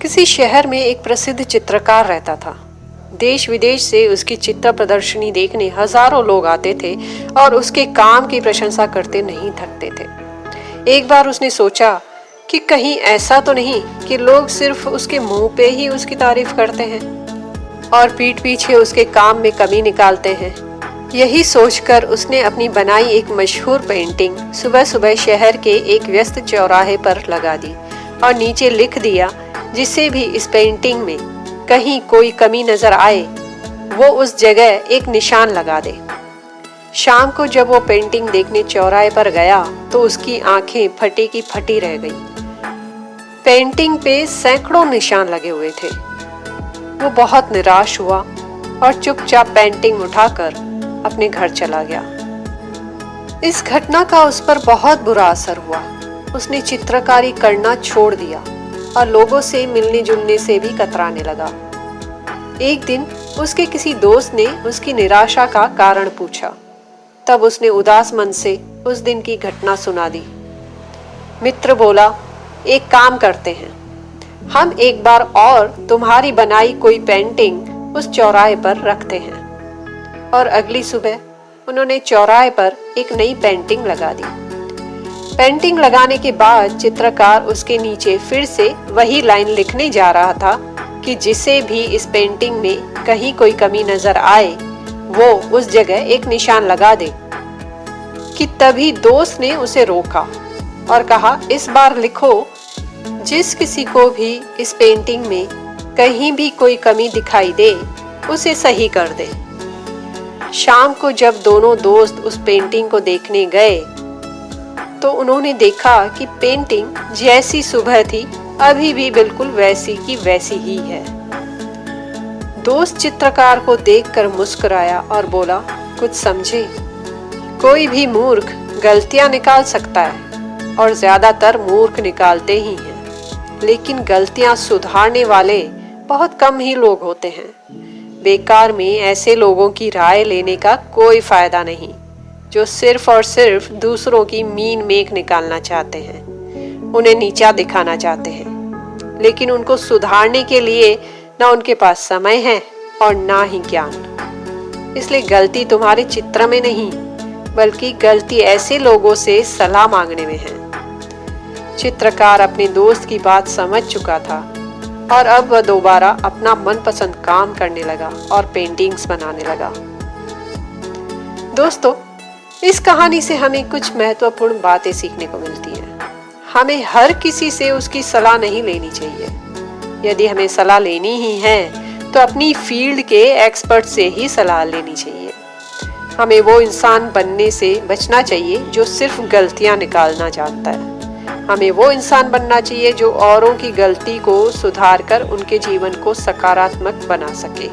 किसी शहर में एक प्रसिद्ध चित्रकार रहता था। देश विदेश से उसकी चित्र प्रदर्शनी देखने हजारों लोग आते थे और उसके काम की प्रशंसा करते नहीं थकते थे। एक बार उसने सोचा कि कहीं ऐसा तो नहीं कि लोग सिर्फ उसके मुंह पे ही उसकी तारीफ करते हैं और पीठ पीछे उसके काम में कमी निकालते हैं। यही सोचकर उसने अपनी बनाई एक मशहूर पेंटिंग सुबह सुबह शहर के एक व्यस्त चौराहे पर लगा दी और नीचे लिख दिया, जिसे भी इस पेंटिंग में कहीं कोई कमी नजर आए वो उस जगह एक निशान लगा दे। शाम को जब वो पेंटिंग देखने चौराहे पर गया तो उसकी आंखें फटी की फटी रह गई। पेंटिंग पे सैकड़ों निशान लगे हुए थे। वो बहुत निराश हुआ और चुपचाप पेंटिंग उठाकर अपने घर चला गया। इस घटना का उस पर बहुत बुरा असर हुआ। उसने चित्रकारी करना छोड़ दिया और लोगों से मिलने जुलने से भी कतराने लगा। एक दिन उसके किसी दोस्त ने उसकी निराशा का कारण पूछा। तब उसने उदास मन से उस दिन की घटना सुना दी। मित्र बोला, एक काम करते हैं, हम एक बार और तुम्हारी बनाई कोई पेंटिंग उस चौराहे पर रखते हैं। और अगली सुबह उन्होंने चौराहे पर एक नई पेंटिंग लगा दी। पेंटिंग लगाने के बाद चित्रकार उसके नीचे फिर से वही लाइन लिखने जा रहा था कि जिसे भी इस पेंटिंग में कहीं कोई कमी नजर आए वो उस जगह एक निशान लगा दे। कि तभी दोस्त ने उसे रोका और कहा, इस बार लिखो, जिस किसी को भी इस पेंटिंग में कहीं भी कोई कमी दिखाई दे उसे सही कर दे। शाम को जब दोनों दोस्त उस पेंटिंग को देखने गए तो उन्होंने देखा कि पेंटिंग जैसी सुबह थी अभी भी बिल्कुल वैसी की वैसी ही है। दोस्त चित्रकार को देखकर मुस्कुराया और बोला, कुछ समझे? कोई भी मूर्ख गलतियां निकाल सकता है और ज्यादातर मूर्ख निकालते ही हैं, लेकिन गलतियां सुधारने वाले बहुत कम ही लोग होते हैं। बेकार में ऐसे लोगों की राय लेने का कोई फायदा नहीं जो सिर्फ और सिर्फ दूसरों की मीन मेख निकालना चाहते हैं, उन्हें नीचा दिखाना चाहते हैं, लेकिन उनको सुधारने के लिए ना उनके पास समय है और ना ही ज्ञान। इसलिए गलती तुम्हारे चित्र में नहीं बल्कि गलती ऐसे लोगों से सलाह मांगने में है। चित्रकार अपने दोस्त की बात समझ चुका था और अब वह दोबारा अपना मनपसंद काम करने लगा और पेंटिंग्स बनाने लगा। दोस्तों, इस कहानी से हमें कुछ महत्वपूर्ण बातें सीखने को मिलती हैं। हमें हर किसी से उसकी सलाह नहीं लेनी चाहिए। यदि हमें सलाह लेनी ही है तो अपनी फील्ड के एक्सपर्ट से ही सलाह लेनी चाहिए। हमें वो इंसान बनने से बचना चाहिए जो सिर्फ गलतियां निकालना जानता है। हमें वो इंसान बनना चाहिए जो औरों की गलती को सुधार कर उनके जीवन को सकारात्मक बना सके।